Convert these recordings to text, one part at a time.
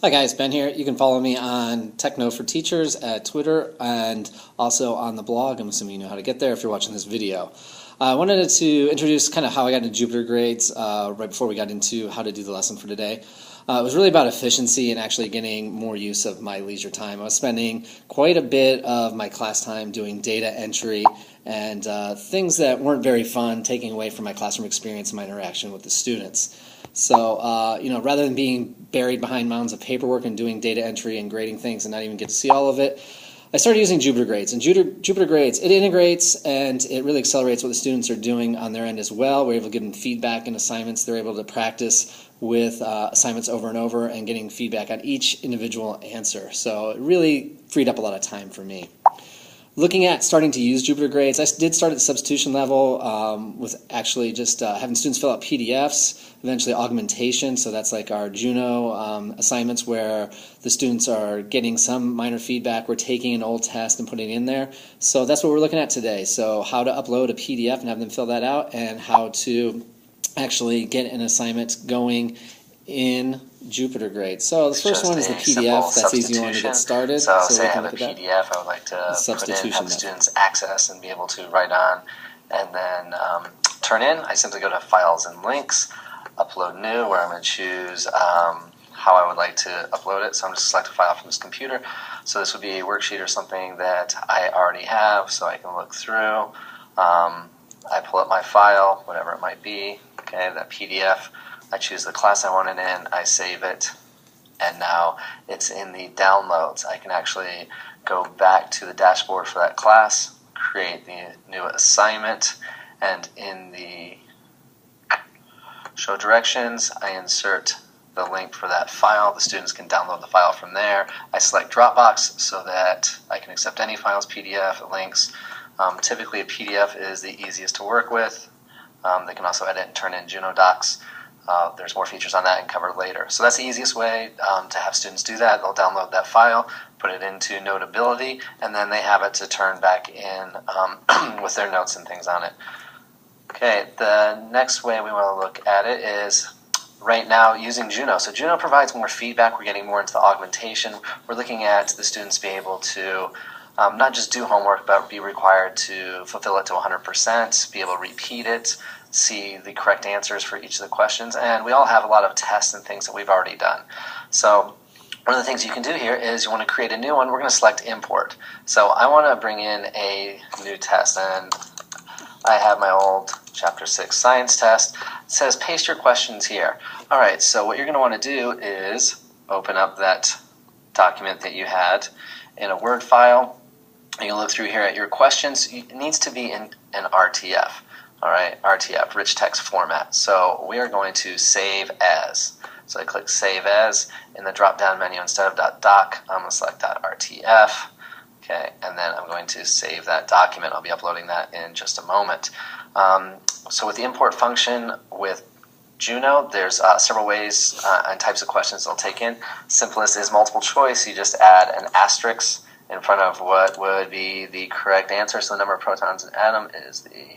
Hi guys, Ben here. You can follow me on Techno for Teachers at Twitter and also on the blog. I'm assuming you know how to get there if you're watching this video. I wanted to introduce kind of how I got into Jupitergrades right before we got into how to do the lesson for today. It was really about efficiency and actually getting more use of my leisure time. I was spending quite a bit of my class time doing data entry and things that weren't very fun, taking away from my classroom experience and my interaction with the students. So, rather than being buried behind mounds of paperwork and doing data entry and grading things and not even get to see all of it, I started using Jupitergrades. And Jupitergrades, it integrates and it really accelerates what the students are doing on their end as well. We're able to give them feedback and assignments. They're able to practice with assignments over and over and getting feedback on each individual answer. So it really freed up a lot of time for me. Looking at starting to use Jupitergrades, I did start at the substitution level with actually just having students fill out PDFs, eventually augmentation, so that's like our Juno assignments where the students are getting some minor feedback. We're taking an old test and putting it in there. So that's what we're looking at today. So how to upload a PDF and have them fill that out, and how to actually get an assignment going in Jupitergrades. So the first one is the PDF. That's the easy one to get started. So say I have a PDF I would like to put in, have the students access and be able to write on and then turn in. I simply go to Files and Links, Upload New, where I'm going to choose how I would like to upload it. So I'm just select a file from this computer. So this would be a worksheet or something that I already have, so I can look through. I pull up my file, whatever it might be, okay, that PDF. I choose the class I want it in, I save it, and now it's in the downloads. I can actually go back to the dashboard for that class, create the new assignment, and in the show directions, I insert the link for that file. The students can download the file from there. I select Dropbox so that I can accept any files, PDF, links. Typically a PDF is the easiest to work with. They can also edit and turn in Juno docs. There's more features on that and covered later. So that's the easiest way to have students do that. They'll download that file, put it into Notability, and then they have it to turn back in with their notes and things on it. Okay, the next way we want to look at it is right now using Juno. So Juno provides more feedback. We're getting more into the augmentation. We're looking at the students being able to not just do homework, but be required to fulfill it to 100%, be able to repeat it, see the correct answers for each of the questions, and we all have a lot of tests and things that we've already done. So one of the things you can do here is you want to create a new one. We're going to select import. So I want to bring in a new test, and I have my old Chapter 6 science test. It says paste your questions here. All right, so what you're going to want to do is open up that document that you had in a Word file. You can look through here at your questions. It needs to be in an RTF. All right, RTF, rich text format. So we are going to save as. So I click Save As. In the drop-down menu, instead of .doc, I'm going to select .rtf. Okay, and then I'm going to save that document. I'll be uploading that in just a moment. So with the import function with Juno, there's several ways and types of questions they'll take in. Simplest is multiple choice. You just add an asterisk in front of what would be the correct answer. So the number of protons in an atom is the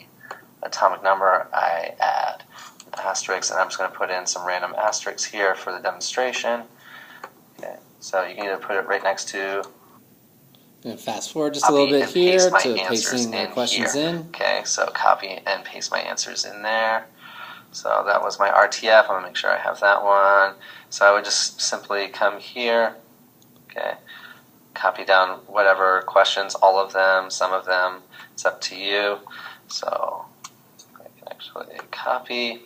atomic number. I add an asterisk, and I'm just going to put in some random asterisks here for the demonstration. Okay, so you can either put it right next to. I'm going to fast forward just a little bit here to pasting my questions in. Okay, so copy and paste my answers in there. So that was my RTF. I'm going to make sure I have that one. So I would just simply come here, okay, copy down whatever questions, all of them, some of them. It's up to you. So I can actually copy.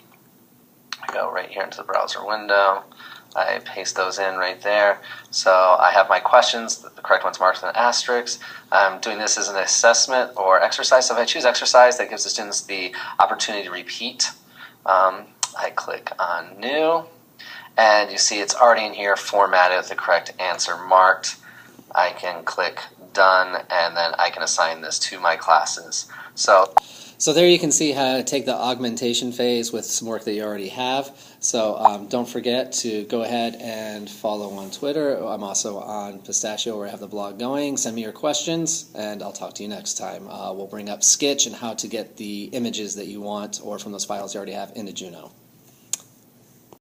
I go right here into the browser window. I paste those in right there. So I have my questions, the correct one's marked with an asterisk. I'm doing this as an assessment or exercise. So if I choose exercise, that gives the students the opportunity to repeat. I click on New, and you see it's already in here formatted with the correct answer marked. I can click Done, and then I can assign this to my classes. So there you can see how to take the augmentation phase with some work that you already have. So don't forget to go ahead and follow on Twitter. I'm also on Pistachio where I have the blog going. Send me your questions, and I'll talk to you next time. We'll bring up Sketch and how to get the images that you want or from those files you already have into Juno.